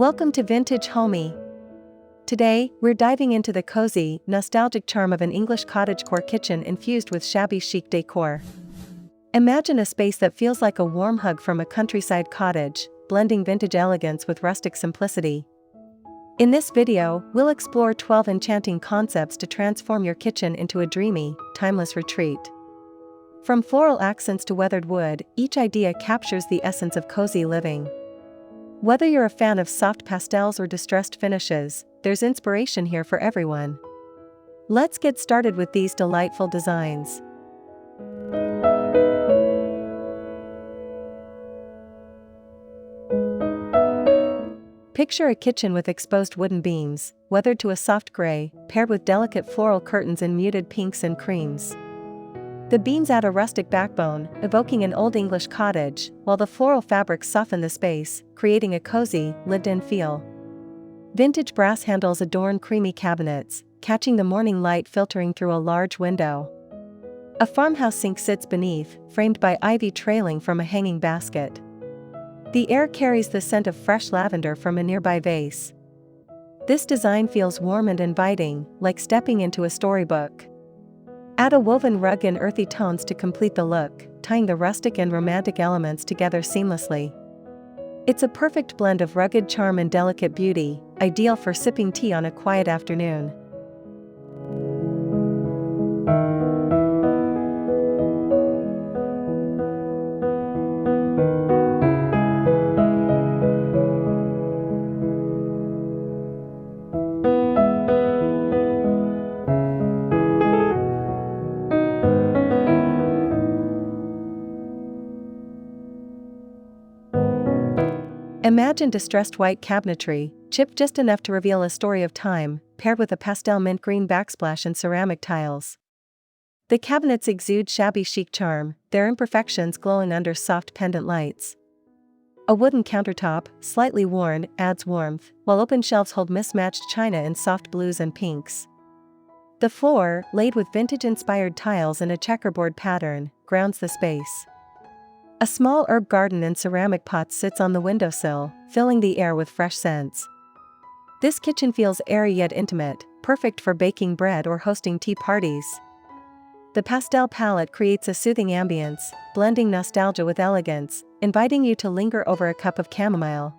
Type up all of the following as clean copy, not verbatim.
Welcome to Vintage Homey. Today, we're diving into the cozy, nostalgic charm of an English cottagecore kitchen infused with shabby chic decor. Imagine a space that feels like a warm hug from a countryside cottage, blending vintage elegance with rustic simplicity. In this video, we'll explore 12 enchanting concepts to transform your kitchen into a dreamy, timeless retreat. From floral accents to weathered wood, each idea captures the essence of cozy living. Whether you're a fan of soft pastels or distressed finishes, there's inspiration here for everyone. Let's get started with these delightful designs. Picture a kitchen with exposed wooden beams, weathered to a soft gray, paired with delicate floral curtains in muted pinks and creams. The beams add a rustic backbone, evoking an old English cottage, while the floral fabrics soften the space, creating a cozy, lived-in feel. Vintage brass handles adorn creamy cabinets, catching the morning light filtering through a large window. A farmhouse sink sits beneath, framed by ivy trailing from a hanging basket. The air carries the scent of fresh lavender from a nearby vase. This design feels warm and inviting, like stepping into a storybook. Add a woven rug in earthy tones to complete the look, tying the rustic and romantic elements together seamlessly. It's a perfect blend of rugged charm and delicate beauty, ideal for sipping tea on a quiet afternoon. Imagine distressed white cabinetry, chipped just enough to reveal a story of time, paired with a pastel mint green backsplash and ceramic tiles. The cabinets exude shabby chic charm, their imperfections glowing under soft pendant lights. A wooden countertop, slightly worn, adds warmth, while open shelves hold mismatched china in soft blues and pinks. The floor, laid with vintage-inspired tiles in a checkerboard pattern, grounds the space. A small herb garden in ceramic pots sits on the windowsill, filling the air with fresh scents. This kitchen feels airy yet intimate, perfect for baking bread or hosting tea parties. The pastel palette creates a soothing ambience, blending nostalgia with elegance, inviting you to linger over a cup of chamomile.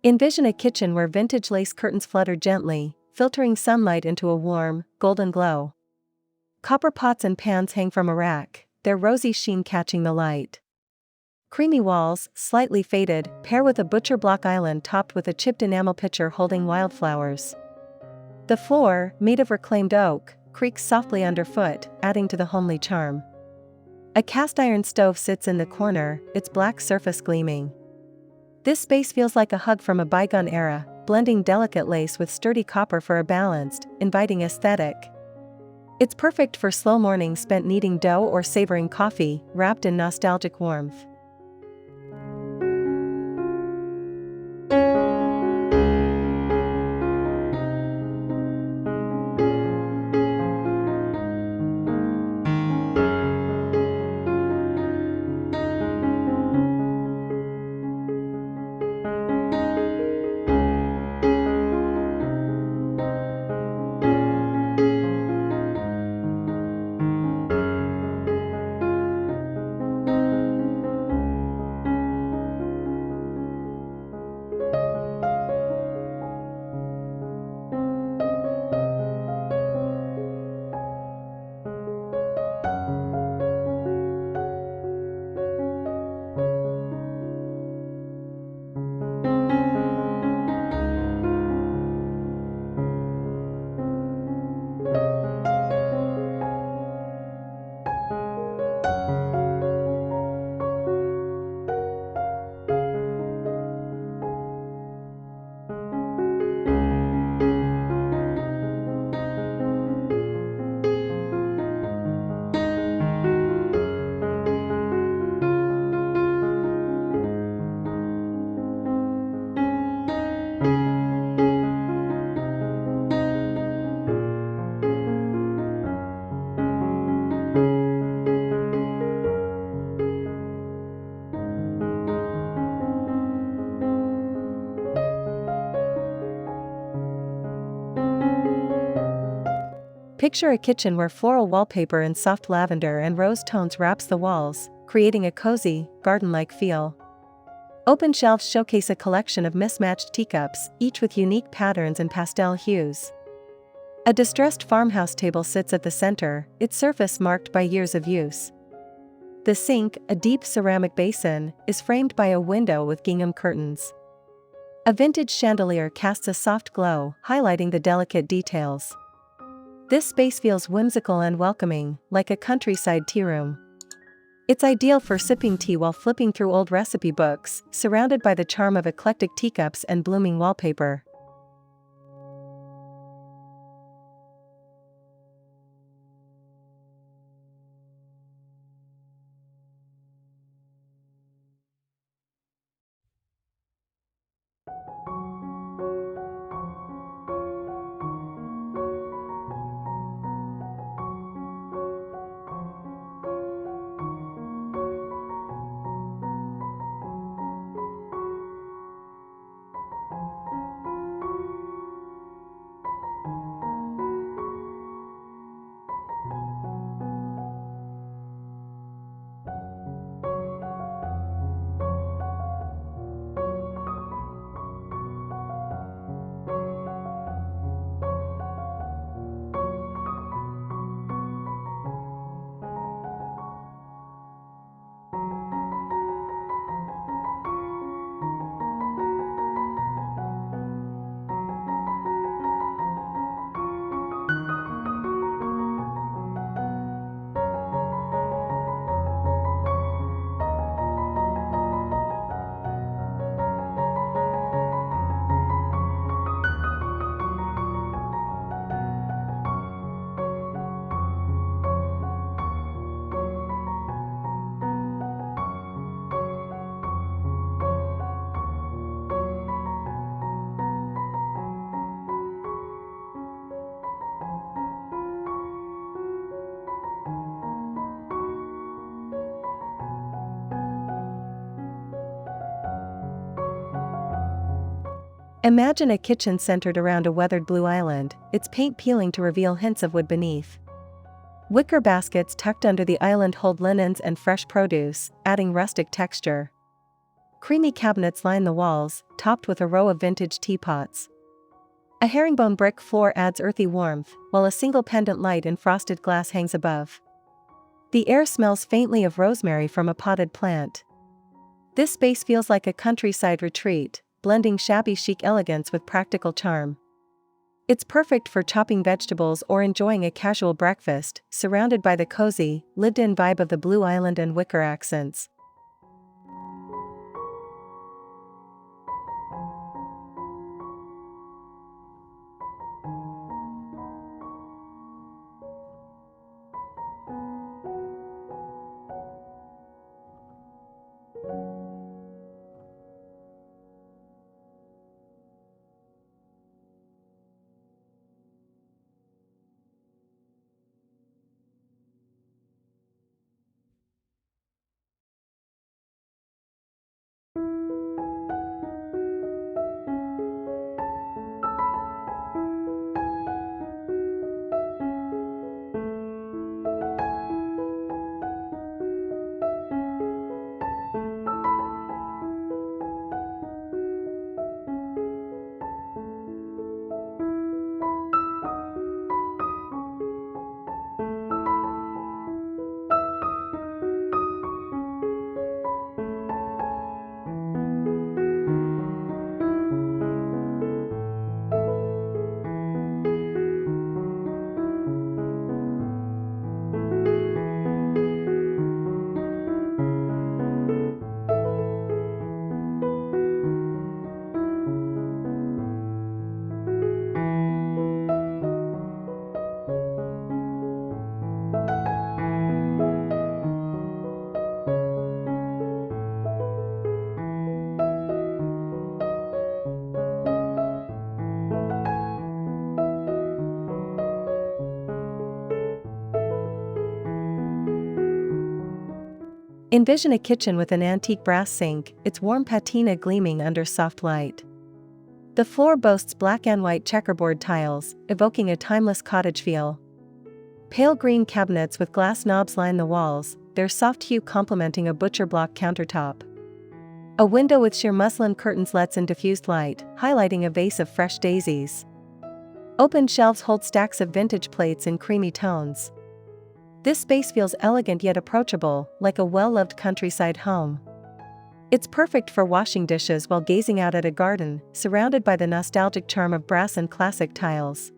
Envision a kitchen where vintage lace curtains flutter gently, filtering sunlight into a warm, golden glow. Copper pots and pans hang from a rack, their rosy sheen catching the light. Creamy walls, slightly faded, pair with a butcher block island topped with a chipped enamel pitcher holding wildflowers. The floor, made of reclaimed oak, creaks softly underfoot, adding to the homely charm. A cast iron stove sits in the corner, its black surface gleaming. This space feels like a hug from a bygone era, blending delicate lace with sturdy copper for a balanced, inviting aesthetic. It's perfect for slow mornings spent kneading dough or savoring coffee, wrapped in nostalgic warmth. Picture a kitchen where floral wallpaper in soft lavender and rose tones wraps the walls, creating a cozy, garden-like feel. Open shelves showcase a collection of mismatched teacups, each with unique patterns and pastel hues. A distressed farmhouse table sits at the center, its surface marked by years of use. The sink, a deep ceramic basin, is framed by a window with gingham curtains. A vintage chandelier casts a soft glow, highlighting the delicate details. This space feels whimsical and welcoming, like a countryside tea room. It's ideal for sipping tea while flipping through old recipe books, surrounded by the charm of eclectic teacups and blooming wallpaper. Imagine a kitchen centered around a weathered blue island, its paint peeling to reveal hints of wood beneath. Wicker baskets tucked under the island hold linens and fresh produce, adding rustic texture. Creamy cabinets line the walls, topped with a row of vintage teapots. A herringbone brick floor adds earthy warmth, while a single pendant light in frosted glass hangs above. The air smells faintly of rosemary from a potted plant. This space feels like a countryside retreat, blending shabby chic elegance with practical charm. It's perfect for chopping vegetables or enjoying a casual breakfast, surrounded by the cozy, lived-in vibe of the blue island and wicker accents. Envision a kitchen with an antique brass sink, its warm patina gleaming under soft light. The floor boasts black and white checkerboard tiles, evoking a timeless cottage feel. Pale green cabinets with glass knobs line the walls, their soft hue complementing a butcher block countertop. A window with sheer muslin curtains lets in diffused light, highlighting a vase of fresh daisies. Open shelves hold stacks of vintage plates in creamy tones. This space feels elegant yet approachable, like a well-loved countryside home. It's perfect for washing dishes while gazing out at a garden, surrounded by the nostalgic charm of brass and classic tiles.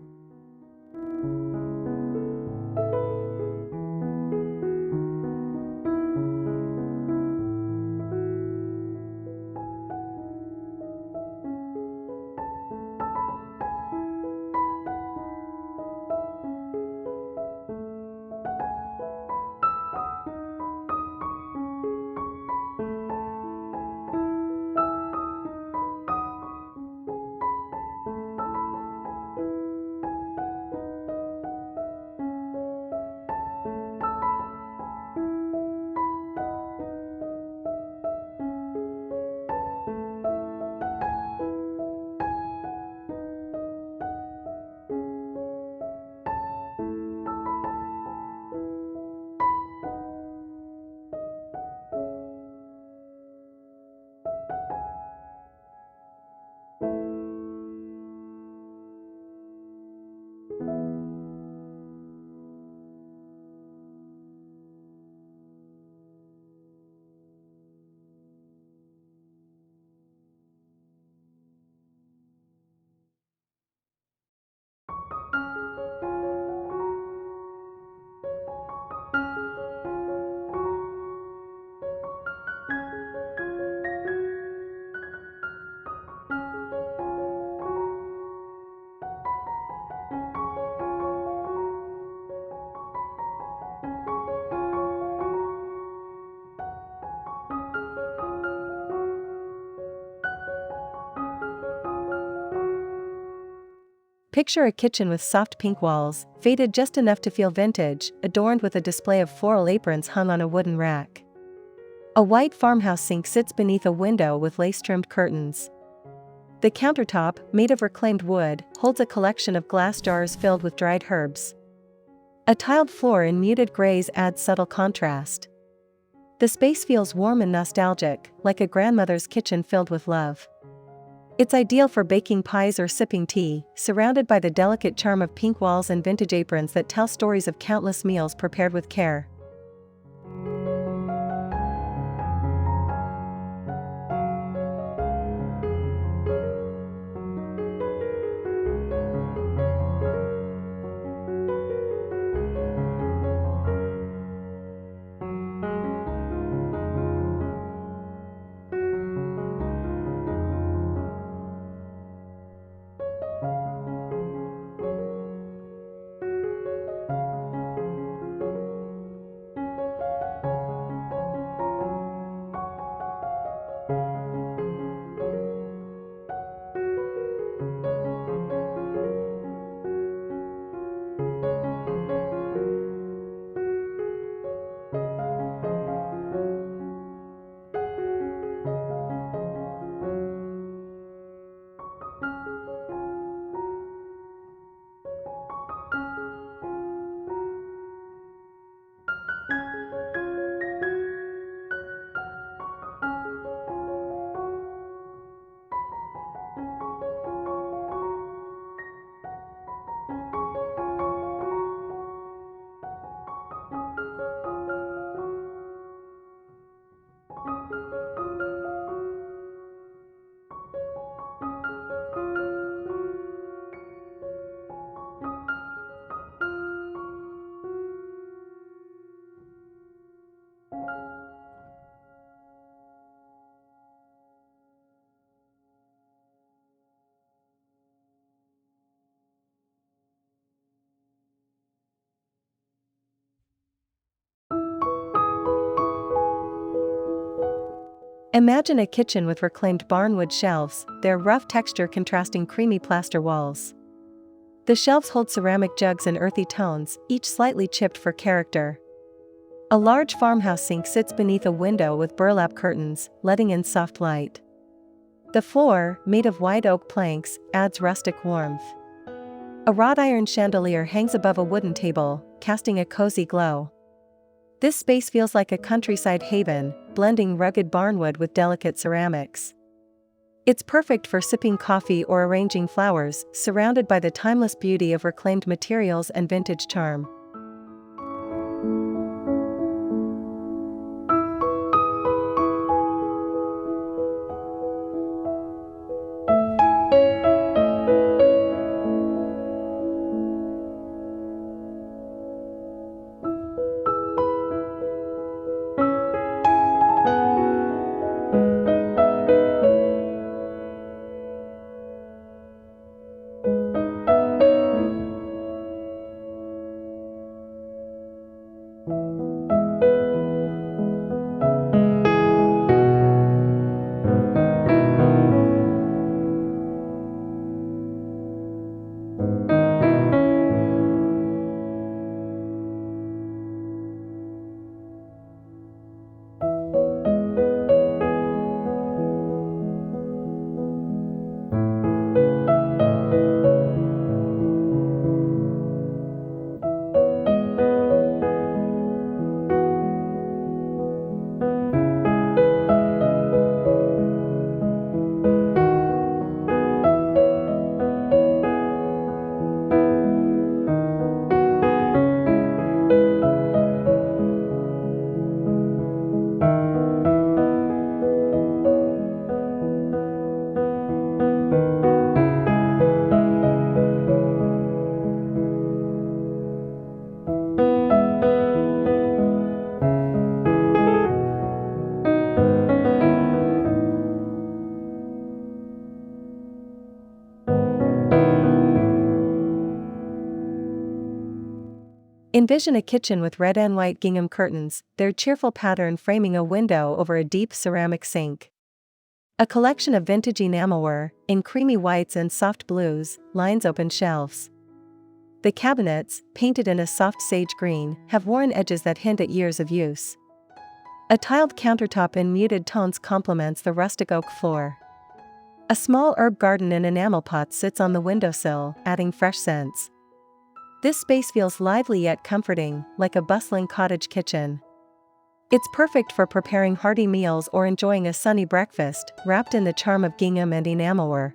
Picture a kitchen with soft pink walls, faded just enough to feel vintage, adorned with a display of floral aprons hung on a wooden rack. A white farmhouse sink sits beneath a window with lace-trimmed curtains. The countertop, made of reclaimed wood, holds a collection of glass jars filled with dried herbs. A tiled floor in muted grays adds subtle contrast. The space feels warm and nostalgic, like a grandmother's kitchen filled with love. It's ideal for baking pies or sipping tea, surrounded by the delicate charm of pink walls and vintage aprons that tell stories of countless meals prepared with care. Imagine a kitchen with reclaimed barnwood shelves, their rough texture contrasting creamy plaster walls. The shelves hold ceramic jugs in earthy tones, each slightly chipped for character. A large farmhouse sink sits beneath a window with burlap curtains, letting in soft light. The floor, made of white oak planks, adds rustic warmth. A wrought-iron chandelier hangs above a wooden table, casting a cozy glow. This space feels like a countryside haven, blending rugged barnwood with delicate ceramics. It's perfect for sipping coffee or arranging flowers, surrounded by the timeless beauty of reclaimed materials and vintage charm. Envision a kitchen with red and white gingham curtains, their cheerful pattern framing a window over a deep ceramic sink. A collection of vintage enamelware, in creamy whites and soft blues, lines open shelves. The cabinets, painted in a soft sage green, have worn edges that hint at years of use. A tiled countertop in muted tones complements the rustic oak floor. A small herb garden in enamel pots sits on the windowsill, adding fresh scents. This space feels lively yet comforting, like a bustling cottage kitchen. It's perfect for preparing hearty meals or enjoying a sunny breakfast, wrapped in the charm of gingham and enamelware.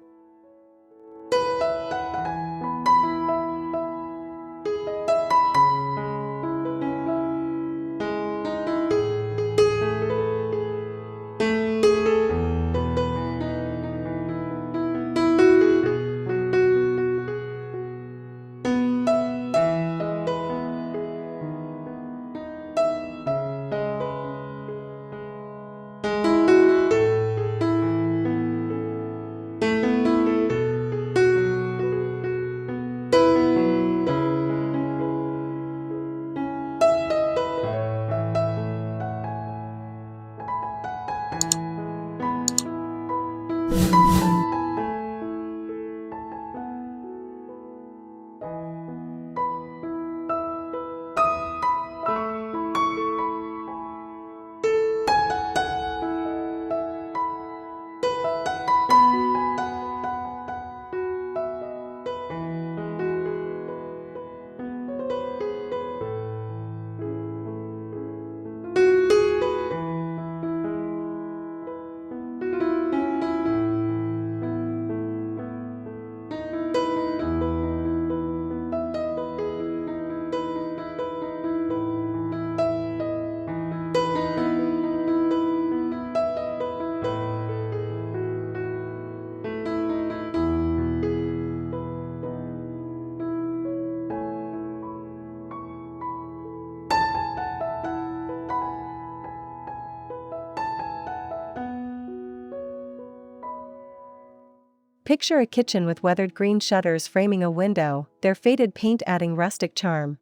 Picture a kitchen with weathered green shutters framing a window, their faded paint adding rustic charm.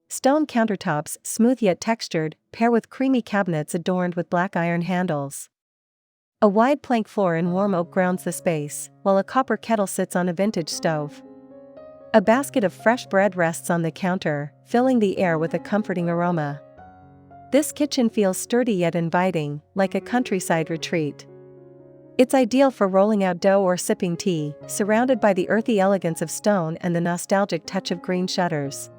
Stone countertops, smooth yet textured, pair with creamy cabinets adorned with black iron handles. A wide plank floor in warm oak grounds the space, while a copper kettle sits on a vintage stove. A basket of fresh bread rests on the counter, filling the air with a comforting aroma. This kitchen feels sturdy yet inviting, like a countryside retreat. It's ideal for rolling out dough or sipping tea, surrounded by the earthy elegance of stone and the nostalgic touch of green shutters.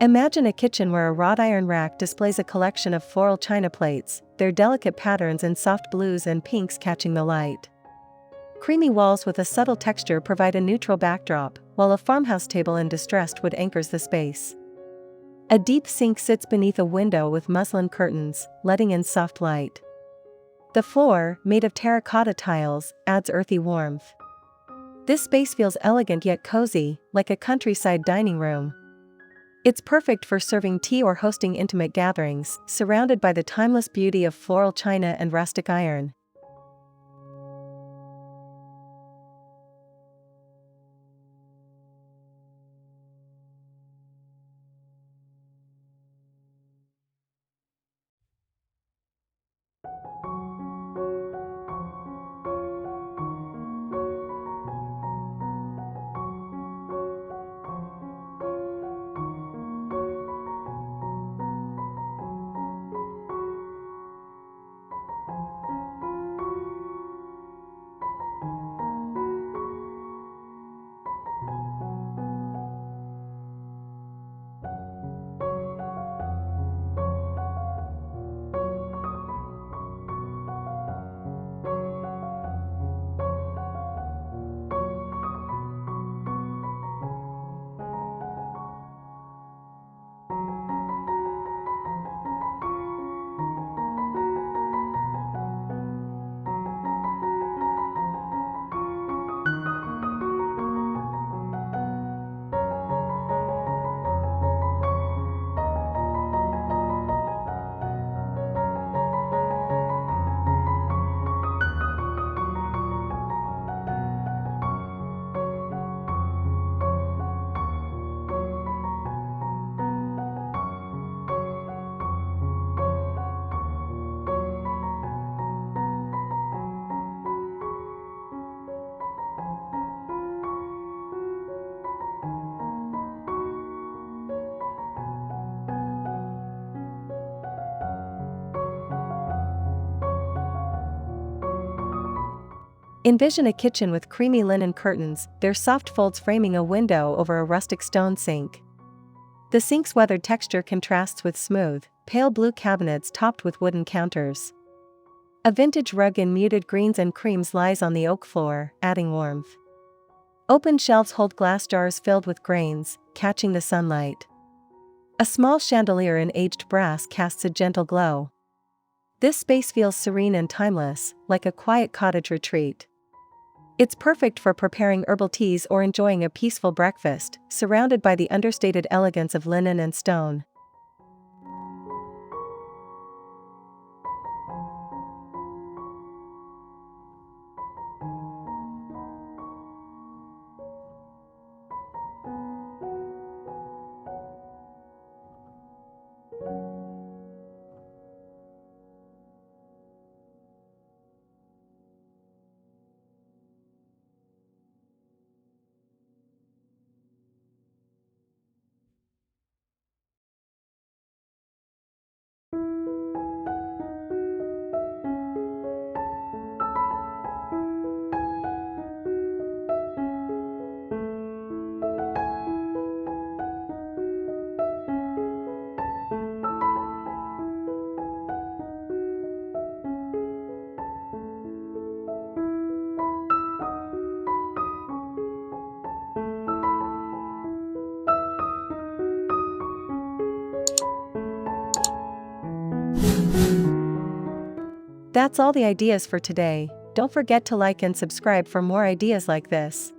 Imagine a kitchen where a wrought iron rack displays a collection of floral china plates, their delicate patterns in soft blues and pinks catching the light. Creamy walls with a subtle texture provide a neutral backdrop, while a farmhouse table in distressed wood anchors the space. A deep sink sits beneath a window with muslin curtains, letting in soft light. The floor, made of terracotta tiles, adds earthy warmth. This space feels elegant yet cozy, like a countryside dining room. It's perfect for serving tea or hosting intimate gatherings, surrounded by the timeless beauty of floral china and rustic iron. Envision a kitchen with creamy linen curtains, their soft folds framing a window over a rustic stone sink. The sink's weathered texture contrasts with smooth, pale blue cabinets topped with wooden counters. A vintage rug in muted greens and creams lies on the oak floor, adding warmth. Open shelves hold glass jars filled with grains, catching the sunlight. A small chandelier in aged brass casts a gentle glow. This space feels serene and timeless, like a quiet cottage retreat. It's perfect for preparing herbal teas or enjoying a peaceful breakfast, surrounded by the understated elegance of linen and stone. That's all the ideas for today. Don't forget to like and subscribe for more ideas like this.